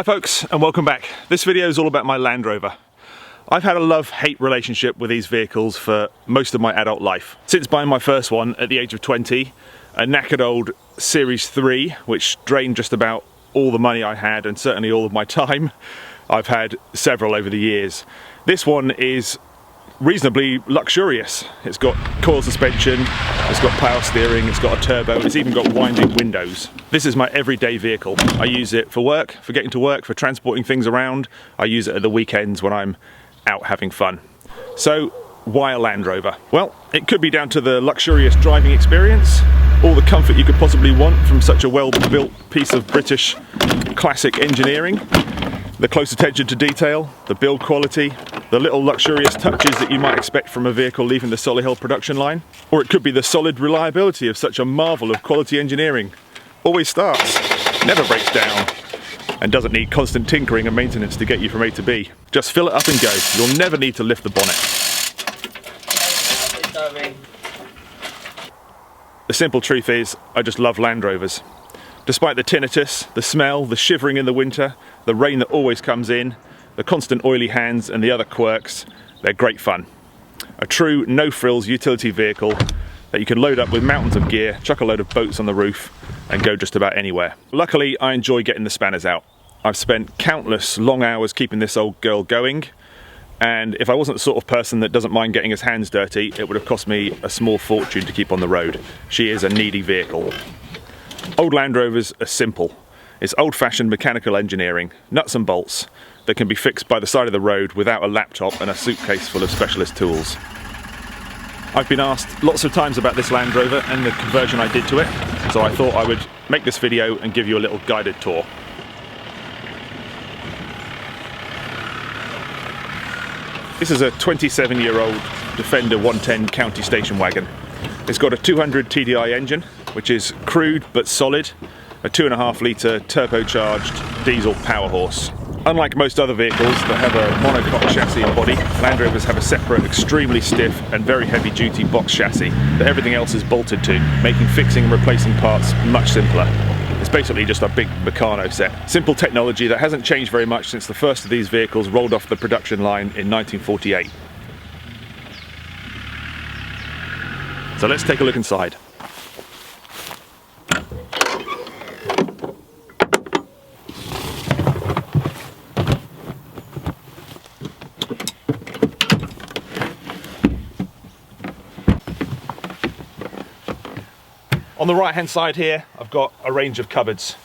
Hi folks, and welcome back. This video is all about my Land Rover. I've had a love-hate relationship with these vehicles for most of my adult life. Since buying my first one at the age of 20, a knackered old Series 3, which drained just about all the money I had and certainly all of my time, I've had several over the years. This one is reasonably luxurious. It's got coil suspension, it's got power steering, it's got a turbo, it's even got winding windows. This is my everyday vehicle. I use it for work, for getting to work, for transporting things around. I use it at the weekends when I'm out having fun. So why a Land Rover? Well, it could be down to the luxurious driving experience, all the comfort you could possibly want from such a well-built piece of British classic engineering, the close attention to detail, the build quality, the little luxurious touches that you might expect from a vehicle leaving the Solihull production line. Or it could be the solid reliability of such a marvel of quality engineering. Always starts, never breaks down, and doesn't need constant tinkering and maintenance to get you from A to B. Just fill it up and go. You'll never need to lift the bonnet. The simple truth is, I just love Land Rovers. Despite the tinnitus, the smell, the shivering in the winter, the rain that always comes in, the constant oily hands and the other quirks, they're great fun. A true no-frills utility vehicle that you can load up with mountains of gear, chuck a load of boats on the roof and go just about anywhere. Luckily, I enjoy getting the spanners out. I've spent countless long hours keeping this old girl going, and if I wasn't the sort of person that doesn't mind getting his hands dirty, it would have cost me a small fortune to keep on the road. She is a needy vehicle. Old Land Rovers are simple. It's old-fashioned mechanical engineering, nuts and bolts, that can be fixed by the side of the road without a laptop and a suitcase full of specialist tools. I've been asked lots of times about this Land Rover and the conversion I did to it, so I thought I would make this video and give you a little guided tour. This is a 27-year-old Defender 110 county station wagon. It's got a 200 TDI engine, which is crude but solid, a 2.5 litre turbocharged diesel power horse. Unlike most other vehicles that have a monocoque chassis and body, Land Rovers have a separate, extremely stiff and very heavy-duty box chassis that everything else is bolted to, making fixing and replacing parts much simpler. It's basically just a big Meccano set. Simple technology that hasn't changed very much since the first of these vehicles rolled off the production line in 1948. So let's take a look inside. On the right hand side here, I've got a range of cupboards.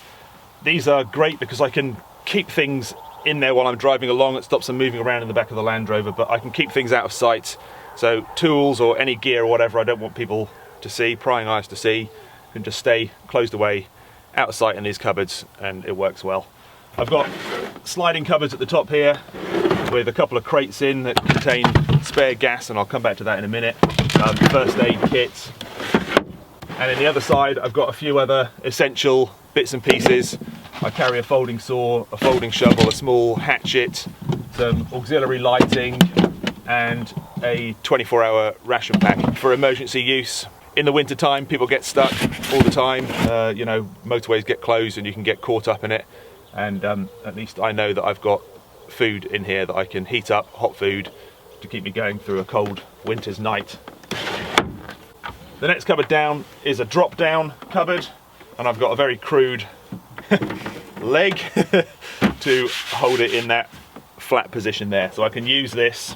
These are great because I can keep things in there while I'm driving along. It stops them moving around in the back of the Land Rover, but I can keep things out of sight. So tools or any gear or whatever I don't want people to see, prying eyes to see, can just stay closed away, out of sight in these cupboards, and it works well. I've got sliding cupboards at the top here with a couple of crates in that contain spare gas, and I'll come back to that in a minute. First aid kits. And in the other side, I've got a few other essential bits and pieces. I carry a folding saw, a folding shovel, a small hatchet, some auxiliary lighting, and a 24-hour ration pack for emergency use. In the winter time, people get stuck all the time. You know, motorways get closed and you can get caught up in it. And at least I know that I've got food in here that I can heat up, hot food, to keep me going through a cold winter's night. The next cupboard down is a drop-down cupboard, and I've got a very crude leg to hold it in that flat position there. So I can use this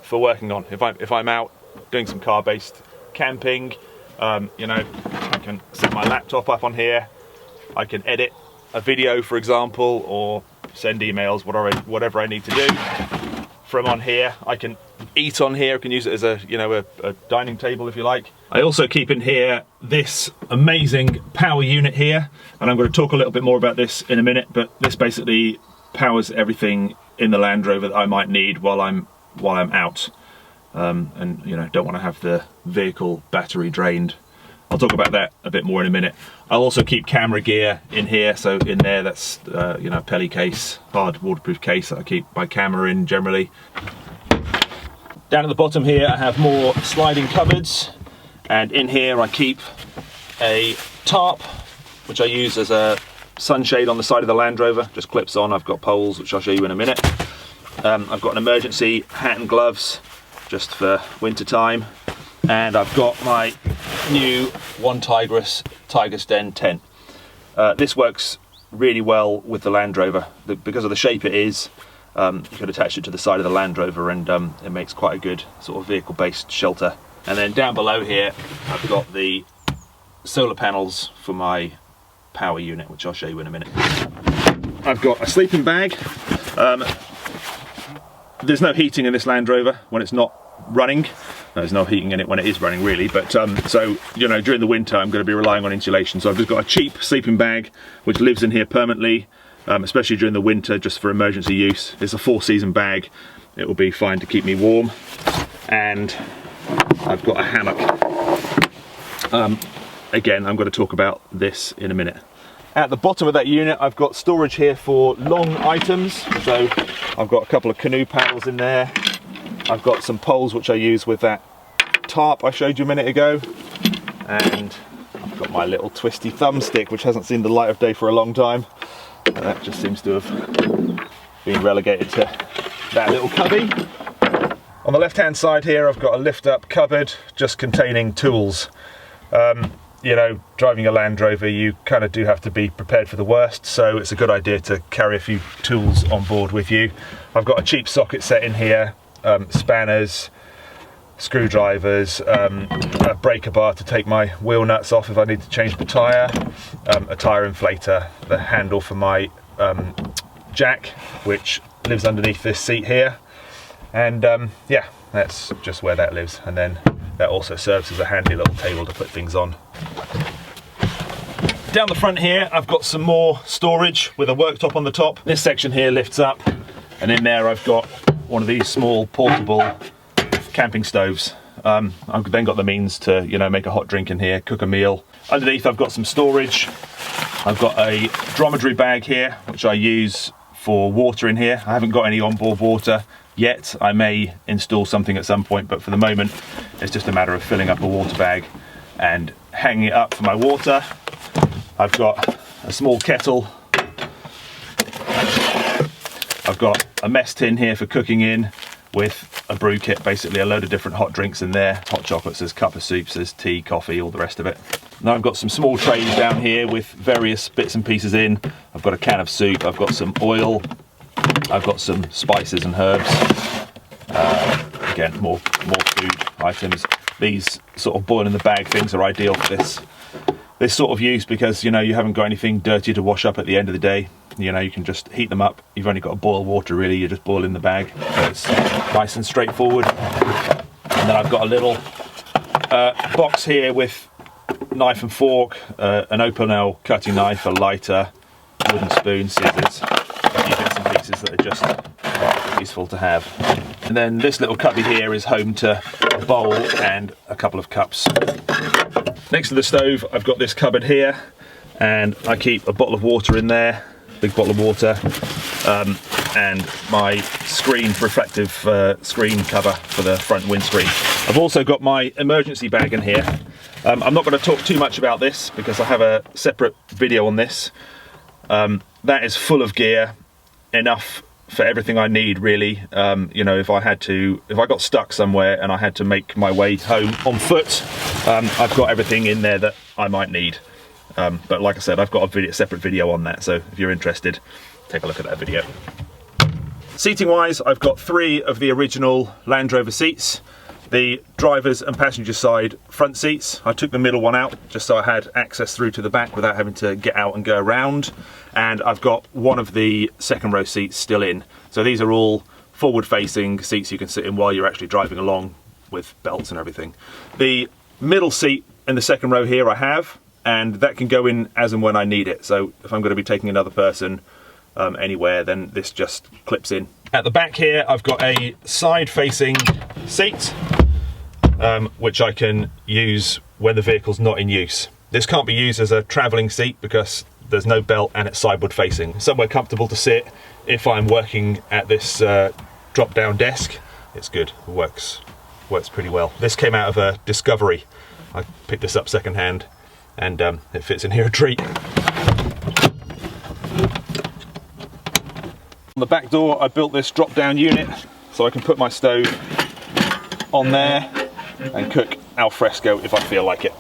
for working on. If I'm out doing some car-based camping, you know, I can set my laptop up on here. I can edit a video, for example, or send emails, whatever I need to do from on here. I can eat on here. I can use it as a dining table if you like. I also keep in here this amazing power unit here, and I'm going to talk a little bit more about this in a minute, but this basically powers everything in the Land Rover that I might need while I'm out, and you know, don't want to have the vehicle battery drained. I'll talk about that a bit more in a minute. I'll also keep camera gear in here, so in there that's you know, a Pelly case, hard waterproof case that I keep my camera in generally. Down at the bottom here I have more sliding cupboards, and in here I keep a tarp which I use as a sunshade on the side of the Land Rover, just clips on. I've got poles, which I'll show you in a minute. I've got an emergency hat and gloves, just for winter time. And I've got my new One Tigress Tiger's Den tent. This works really well with the Land Rover. Because of the shape it is, you could attach it to the side of the Land Rover, and it makes quite a good sort of vehicle-based shelter. And then down below here, I've got the solar panels for my power unit, which I'll show you in a minute. I've got a sleeping bag. There's no heating in this Land Rover when it's not running. There's no heating in it when it is running, really, but so, you know, during the winter I'm going to be relying on insulation, so I've just got a cheap sleeping bag which lives in here permanently, especially during the winter, just for emergency use. It's a 4-season bag. It will be fine to keep me warm. And I've got a hammock. Again, I'm going to talk about this in a minute. At the bottom of that unit, I've got storage here for long items, so I've got a couple of canoe paddles in there. I've got some poles which I use with that tarp I showed you a minute ago, and I've got my little twisty thumbstick which hasn't seen the light of day for a long time, and that just seems to have been relegated to that little cubby. On the left hand side here I've got a lift up cupboard just containing tools. You know, driving a Land Rover, you kind of do have to be prepared for the worst, so it's a good idea to carry a few tools on board with you. I've got a cheap socket set in here, spanners, screwdrivers, a breaker bar to take my wheel nuts off if I need to change the tyre, a tyre inflator, the handle for my jack, which lives underneath this seat here, and yeah, that's just where that lives. And then that also serves as a handy little table to put things on. Down the front here I've got some more storage with a worktop on the top. This section here lifts up, and in there I've got one of these small portable camping stoves. I've then got the means to, you know, make a hot drink in here, cook a meal. Underneath I've got some storage. I've got a dromedary bag here which I use for water in here. I haven't got any onboard water yet. I may install something at some point, but for the moment it's just a matter of filling up a water bag and hanging it up for my water. I've got a small kettle. I've got a mess tin here for cooking in with a brew kit, basically a load of different hot drinks in there. Hot chocolates, there's cup of soups, there's tea, coffee, all the rest of it. Now I've got some small trays down here with various bits and pieces in. I've got a can of soup, I've got some oil, I've got some spices and herbs. Again, more food items. These sort of boil in the bag things are ideal for this sort of use, because, you know, you haven't got anything dirty to wash up at the end of the day. You know, you can just heat them up. You've only got to boil water, really. You just boil in the bag. So it's nice and straightforward. And then I've got a little box here with knife and fork, an Opal cutting knife, a lighter, wooden spoon, scissors, a few bits and pieces that are just useful to have. And then this little cubby here is home to a bowl and a couple of cups. Next to the stove I've got this cupboard here, and I keep a bottle of water in there, big bottle of water, and my reflective screen cover for the front windscreen. I've also got my emergency bag in here. I'm not going to talk too much about this because I have a separate video on this. That is full of gear, enough for everything I need, really. You know, if I got stuck somewhere and I had to make my way home on foot, I've got everything in there that I might need. But like I said, I've got a separate video on that, so if you're interested, take a look at that video. Seating wise, I've got 3 of the original Land Rover seats. The driver's and passenger side front seats. I took the middle one out just so I had access through to the back without having to get out and go around. And I've got one of the second row seats still in. So these are all forward facing seats you can sit in while you're actually driving along with belts and everything. The middle seat in the second row here I have, and that can go in as and when I need it. So if I'm going to be taking another person anywhere, then this just clips in. At the back here I've got a side facing seat, which I can use when the vehicle's not in use. This can't be used as a travelling seat because there's no belt and it's sideward facing. Somewhere comfortable to sit if I'm working at this drop down desk. It's good, it works pretty well. This came out of a Discovery. I picked this up second hand, and it fits in here a treat. the back door I built this drop down unit so I can put my stove on there and cook al fresco if I feel like it.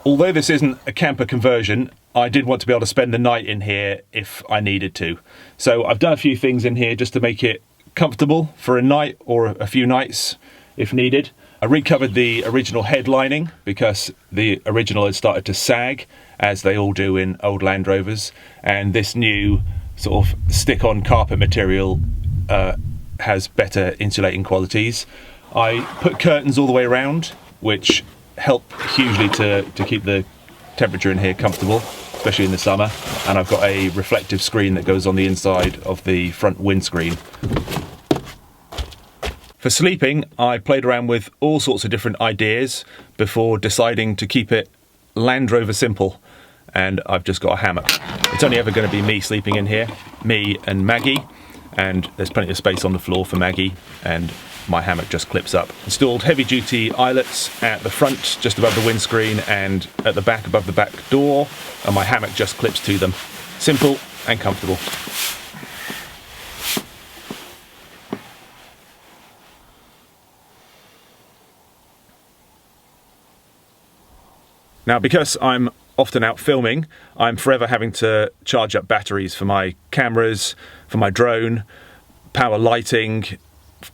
Although this isn't a camper conversion, I did want to be able to spend the night in here if I needed to. So I've done a few things in here just to make it comfortable for a night or a few nights if needed. I recovered the original head lining because the original had started to sag, as they all do in old Land Rovers, and this new sort of stick-on carpet material has better insulating qualities. I put curtains all the way around, which help hugely to keep the temperature in here comfortable, especially in the summer, and I've got a reflective screen that goes on the inside of the front windscreen. For sleeping, I played around with all sorts of different ideas before deciding to keep it Land Rover simple, and I've just got a hammock. It's only ever going to be me sleeping in here, me and Maggie, and there's plenty of space on the floor for Maggie, and my hammock just clips up. Installed heavy-duty eyelets at the front, just above the windscreen, and at the back, above the back door, and my hammock just clips to them. Simple and comfortable. Now, because I'm often out filming, I'm forever having to charge up batteries for my cameras, for my drone, power lighting,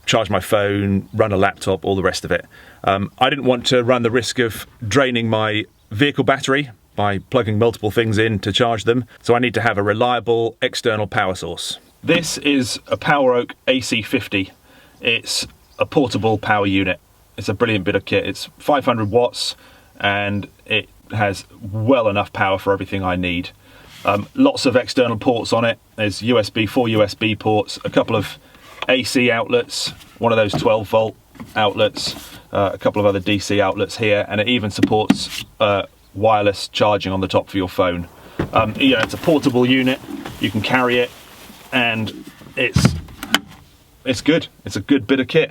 charge my phone, run a laptop, all the rest of it. I didn't want to run the risk of draining my vehicle battery by plugging multiple things in to charge them, so I need to have a reliable external power source. This is a Poweroak AC50. It's a portable power unit. It's a brilliant bit of kit. It's 500 watts and it has well enough power for everything I need. Lots of external ports on it. There's USB, 4 USB ports, a couple of AC outlets, one of those 12 volt outlets, a couple of other DC outlets here, and it even supports wireless charging on the top for your phone. You know, it's a portable unit, you can carry it, and it's good. It's a good bit of kit.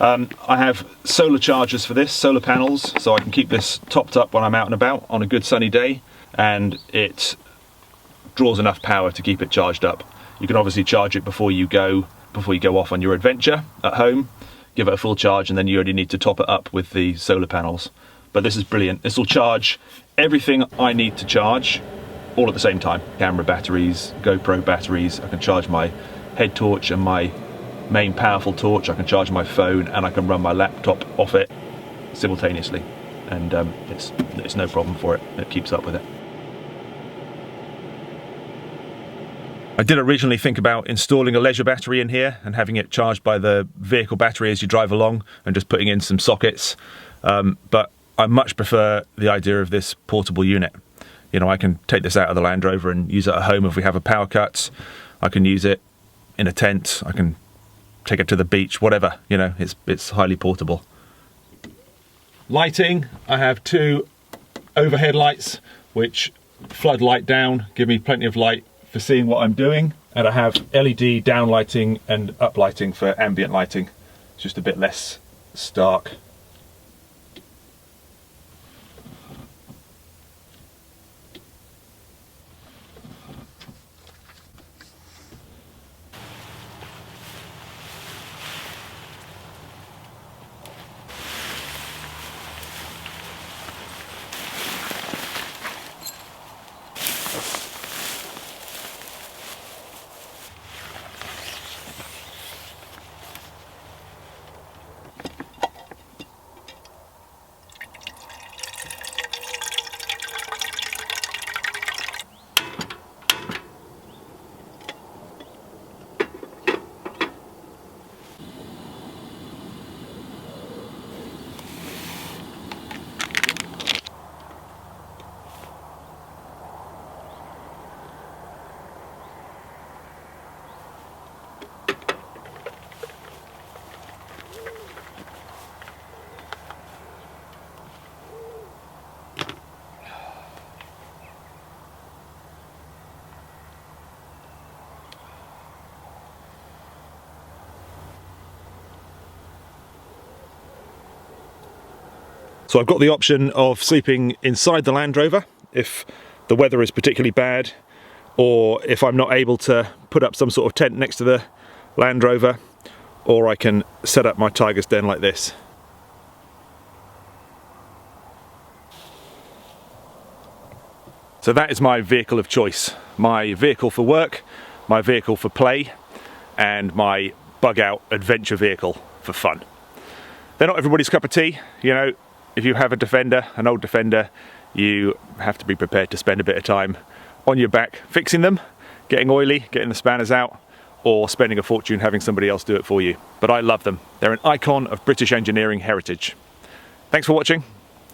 I have solar chargers for this, solar panels, so I can keep this topped up when I'm out and about on a good sunny day, and it draws enough power to keep it charged up. You can obviously charge it before you go off on your adventure at home, give it a full charge, and then you only need to top it up with the solar panels. But this is brilliant. This will charge everything I need to charge all at the same time. Camera batteries, GoPro batteries, I can charge my head torch and my main powerful torch, I can charge my phone, and I can run my laptop off it simultaneously, and it's no problem for it. It keeps up with it. I did originally think about installing a leisure battery in here and having it charged by the vehicle battery as you drive along and just putting in some sockets, but I much prefer the idea of this portable unit. You know, I can take this out of the Land Rover and use it at home if we have a power cut. I can use it in a tent, I can take it to the beach, whatever, you know, it's highly portable. Lighting, I have 2 overhead lights which flood light down, give me plenty of light for seeing what I'm doing, and I have LED down lighting and up lighting for ambient lighting. It's just a bit less stark. So I've got the option of sleeping inside the Land Rover if the weather is particularly bad, or if I'm not able to put up some sort of tent next to the Land Rover, or I can set up my tiger's den like this. So that is my vehicle of choice. My vehicle for work, my vehicle for play, and my bug out adventure vehicle for fun. They're not everybody's cup of tea, you know. If you have a Defender, an old Defender, you have to be prepared to spend a bit of time on your back fixing them, getting oily, getting the spanners out, or spending a fortune having somebody else do it for you. But I love them. They're an icon of British engineering heritage. Thanks for watching,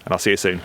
and I'll see you soon.